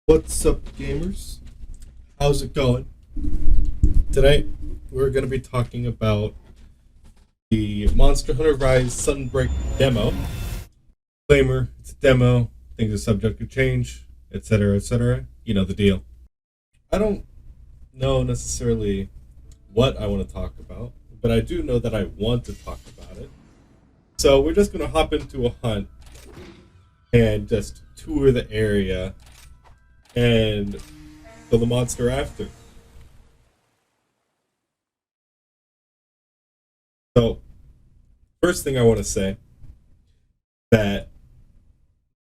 What's up, gamers? How's it going? Today, we're going to be talking about the Monster Hunter Rise Sunbreak demo. Disclaimer, it's a demo, things are subject to change, etc., etc. You know the deal. I don't know necessarily what I want to talk about, but I do know that I want to talk about it. So we're just going to hop into a hunt and just tour the area and kill the monster after. So, first thing I want to say that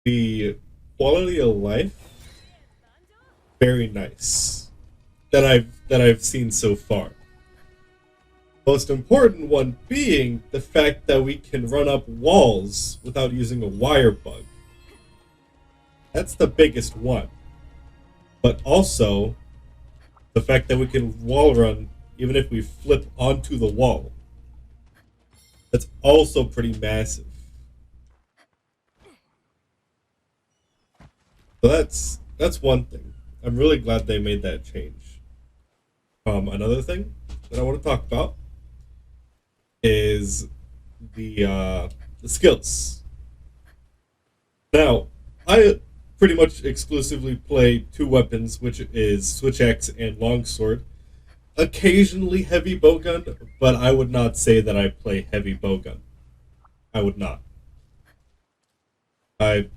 the quality of life very nice that I've seen so far. Most important one being the fact that we can run up walls without using a wire bug. That's the biggest one. But also the fact that we can wall run even if we flip onto the wall. That's also pretty massive. So that's one thing. I'm really glad they made that change. Another thing that I want to talk about is the skills. Now, I pretty much exclusively play two weapons, which is Switch Axe and Longsword. Occasionally heavy bowgun, but I would not say that I play heavy bowgun. I would not. I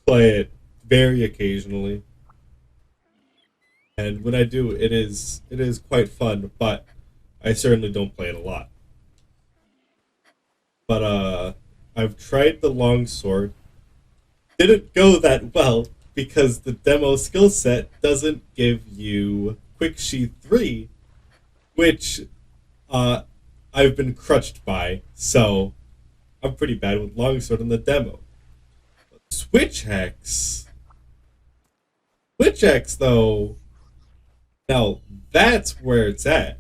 play it very occasionally, and when I do, it is quite fun. But I certainly don't play it a lot. But I've tried the longsword. Didn't go that well because the demo skill set doesn't give you Quick Sheath 3, which I've been crutched by. So I'm pretty bad with longsword in the demo. Switch Axe. Switch Axe, though, now that's where it's at.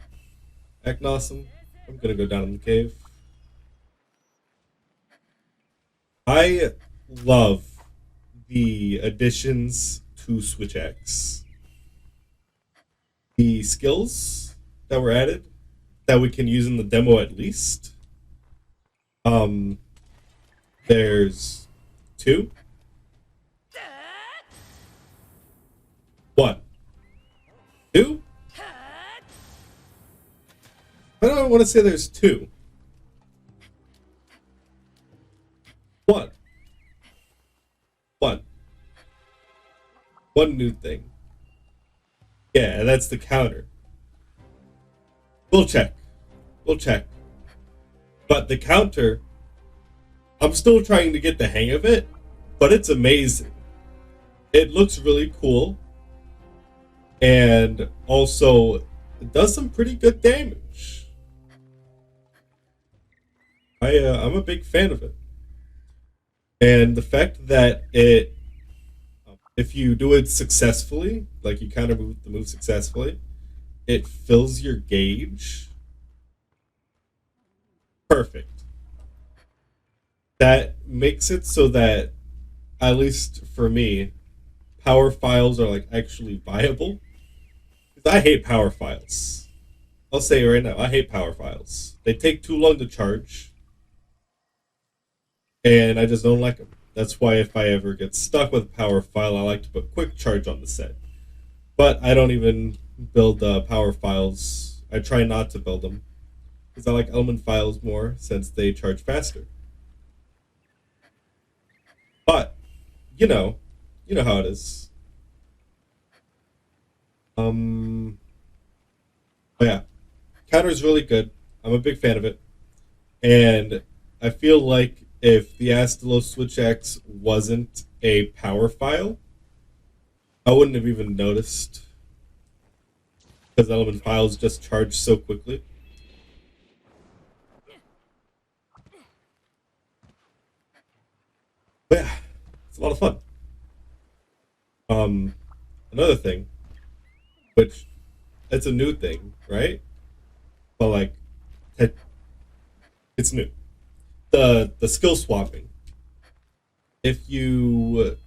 Acting awesome. I'm gonna go down in the cave. I love the additions to Switch Axe. The skills that were added that we can use in the demo at least. Um, there's two. One. Two? I don't want to say there's two. One. One. One new thing. Yeah, and that's the counter. We'll check. We'll check. But the counter, I'm still trying to get the hang of it, but it's amazing. It looks really cool. And also, it does some pretty good damage. I'm a big fan of it. And the fact that if you do it successfully, like you counter move the move successfully, it fills your gauge. Perfect. That makes it so that, at least for me, power files are like actually viable. Because I hate power files. I'll say it right now, I hate power files. They take too long to charge, and I just don't like them. That's why if I ever get stuck with a power file, I like to put quick charge on the set. But I don't even build power files. I try not to build them because I like element files more since they charge faster. But you know how it is. Um, but yeah, counter is really good. I'm a big fan of it, and I feel like if the astalos switch X wasn't a power file, I wouldn't have even noticed because element files just charge so quickly. But yeah, it's a lot of fun. Um, Another thing, which it's a new thing, right? But like, it, it's new. The skill swapping. If you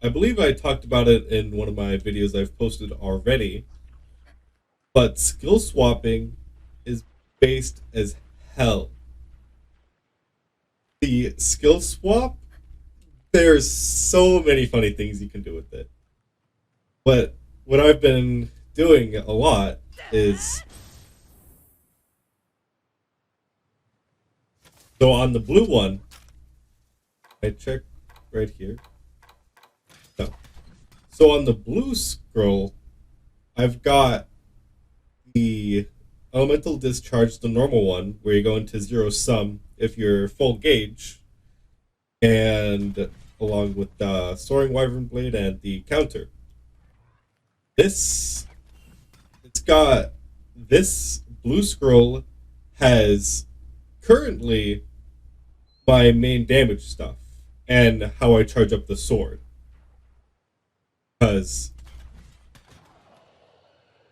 I believe I talked about it in one of my videos I've posted already, but skill swapping is based as hell. The skill swap, there's so many funny things you can do with it. But what I've been doing a lot is so on the blue one, I check right here. No. So on the blue scroll, I've got the elemental discharge, the normal one, where you go into zero sum if you're full gauge, and along with the soaring wyvern blade and the counter. This it's got this blue scroll has currently my main damage stuff and how I charge up the sword. Because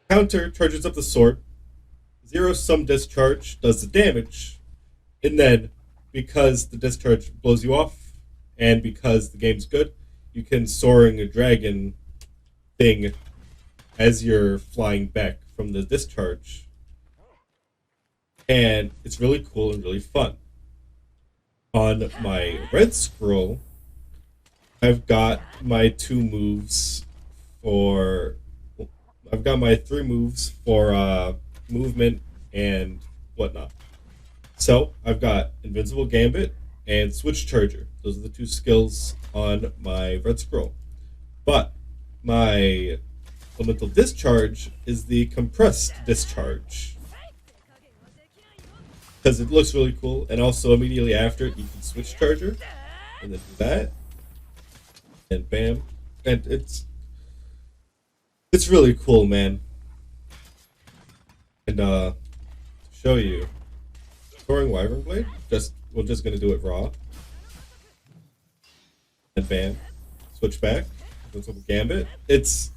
counter charges up the sword, zero sum discharge does the damage, and then because the discharge blows you off, and because the game's good, you can soaring a dragon thing as you're flying back from the discharge. And it's really cool and really fun. On my red scroll, I've got my two moves for. I've got my three moves for movement and whatnot. So I've got Invincible Gambit and Switch Charger. Those are the two skills on my red scroll. But my elemental discharge is the compressed discharge because it looks really cool. And also immediately after it, you can switch charger and then do that, and bam, and it's really cool, man. And to show you, soaring wyvern blade. We're just gonna do it raw, and bam, switch back. Gambit. It's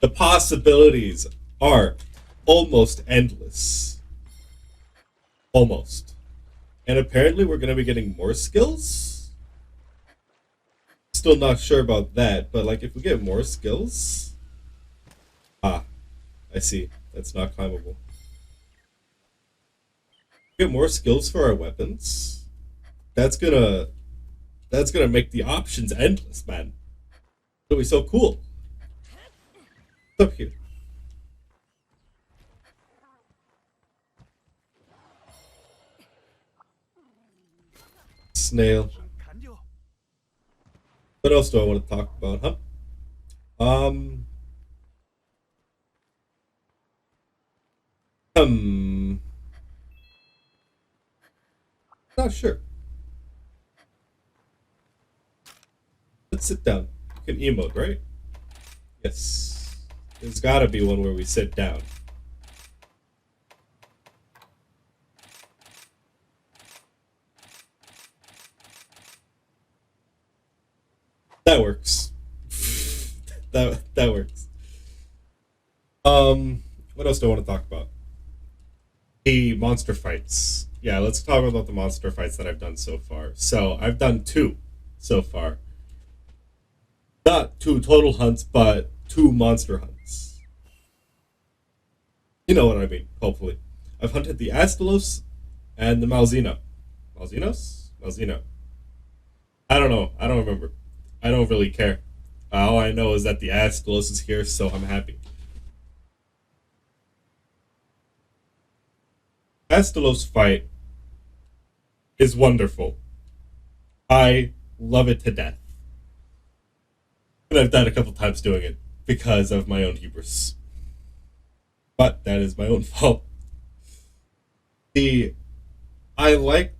the possibilities are almost endless. Almost. And apparently we're going to be getting more skills. Still not sure about that, but like if we get more skills. Ah, I see. That's not climbable. Get more skills for our weapons. That's gonna make the options endless, man. It'll be so cool. What's up here? Snail. What else do I want to talk about, huh? Um, hmm. Not sure. Let's sit down. You can emote, right? Yes. There's gotta be one where we sit down. That works. that works. What else do I want to talk about? The monster fights. Yeah, let's talk about the monster fights that I've done so far. So I've done two so far. Not two total hunts, but two monster hunts. You know what I mean, hopefully. I've hunted the Astalos and the Malzino. Malzinos? Malzino. I don't know. I don't remember. I don't really care. All I know is that the Astalos is here, so I'm happy. Astalos fight is wonderful. I love it to death. And I've died a couple times doing it because of my own hubris. But that is my own fault. The I like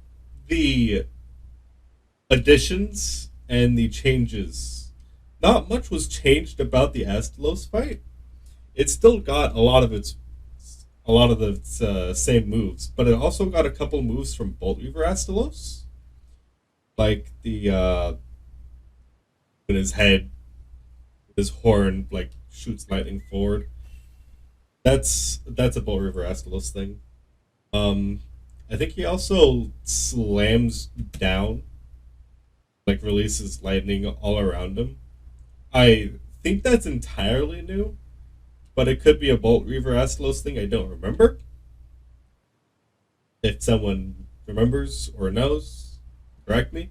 the additions and the changes. Not much was changed about the Astalos fight. It still got a lot of the same moves, but it also got a couple moves from Bolt Weaver Astalos, like the when his head, his horn like shoots lightning forward. That's a Bolt Weaver Astalos thing. Um, I think he also slams down, like releases lightning all around him. I think that's entirely new, but it could be a Bolt Reaver astalos thing. I don't remember. If someone remembers or knows, correct me,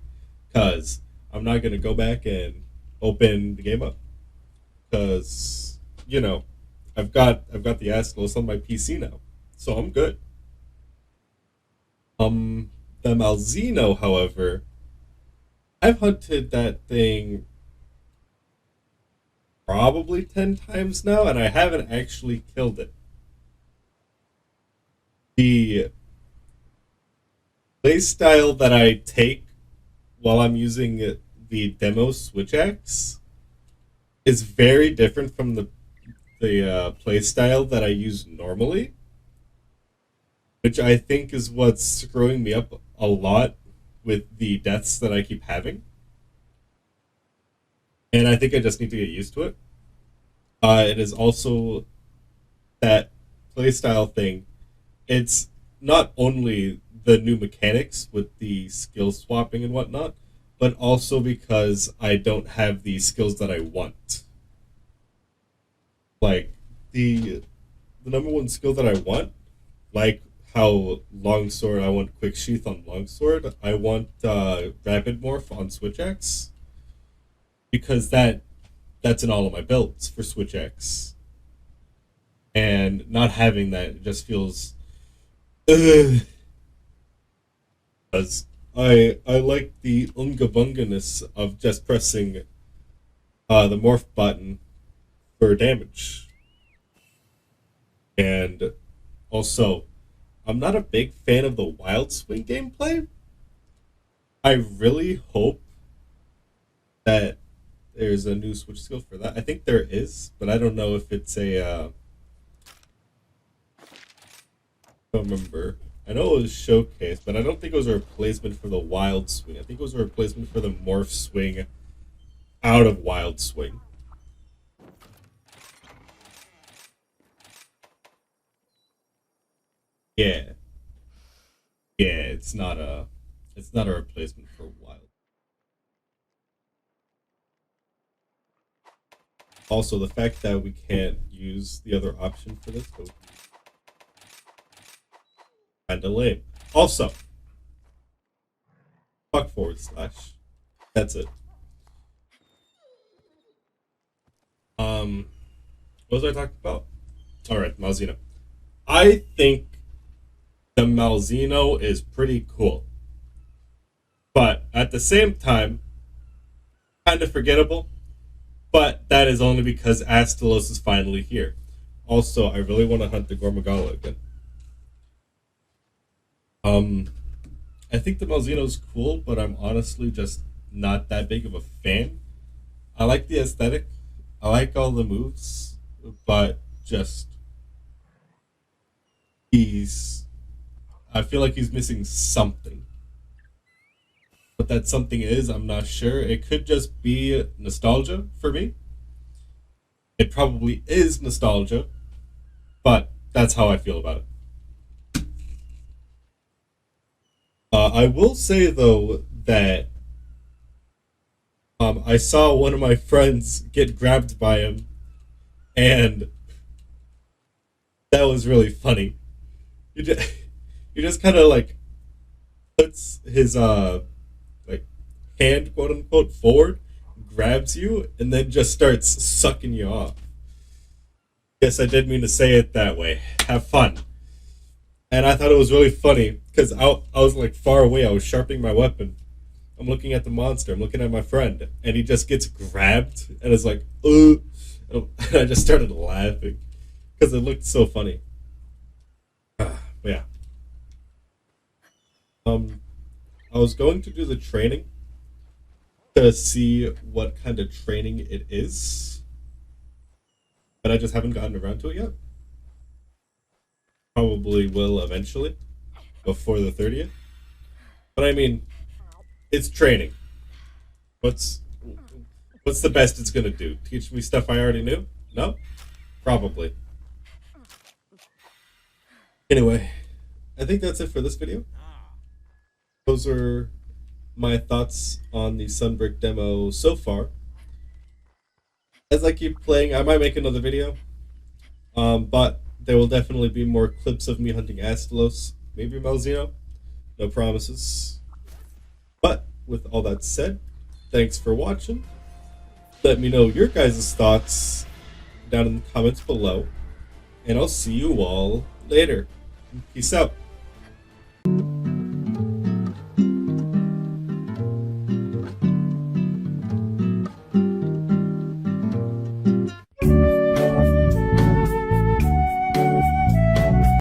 because I'm not gonna go back and open the game up because you know I've got the astalos on my PC now, so I'm good. Um, the Malzino, however, I've hunted that thing probably 10 times now, and I haven't actually killed it. The playstyle that I take while I'm using the demo switch axe is very different from the play style that I use normally, which I think is what's screwing me up a lot with the deaths that I keep having. And I think I just need to get used to it. It is also that playstyle thing. It's not only the new mechanics with the skill swapping and whatnot, but also because I don't have the skills that I want. Like the number one skill that I want, like how longsword, I want quick sheath on longsword. I want rapid morph on switch X because that's in all of my builds for switch X, and not having that just feels. Ugh. Because I like the unga bunganess of just pressing the morph button for damage, and also I'm not a big fan of the wild swing gameplay. I really hope that there's a new switch skill for that. I think there is, but I don't know if it's a. I don't remember. I know it was showcased, but I don't think it was a replacement for the wild swing. I think it was a replacement for the morph swing out of wild swing. Yeah, yeah. It's not a replacement for wild. Also, the fact that we can't use the other option for this would be kind of lame. Also, fuck forward slash. That's it. Um, what was I talking about? All right, Malzino. I think the Malzino is pretty cool, but at the same time, kind of forgettable. But that is only because Astalos is finally here. Also, I really want to hunt the Gormagala again. Um, I think the Malzino's cool, but I'm honestly just not that big of a fan. I like the aesthetic. I like all the moves, but just he's. I feel like he's missing something. What that something is, I'm not sure. It could just be nostalgia for me. It probably is nostalgia, but that's how I feel about it. I will say though that I saw one of my friends get grabbed by him, and that was really funny. You just, you just kind of like puts his like hand quote unquote forward, grabs you, and then just starts sucking you off. Yes, I did mean to say it that way. Have fun. And I thought it was really funny because I was like far away. I was sharpening my weapon. I'm looking at the monster. I'm looking at my friend, and he just gets grabbed and is like, "Ooh!" And I just started laughing because it looked so funny. Yeah. Um, I was going to do the training to see what kind of training it is, but I just haven't gotten around to it yet. Probably will eventually before the 30th. But I mean, it's training. What's what's the best it's gonna do? Teach me stuff I already knew? No? Probably. Anyway, I think that's it for this video. Those are my thoughts on the Sunbreak demo so far. as I keep playing, I might make another video. But there will definitely be more clips of me hunting astalos, maybe Malzeno. No promises. But with all that said, thanks for watching. Let me know your guys' thoughts down in the comments below, and I'll see you all later. Peace out.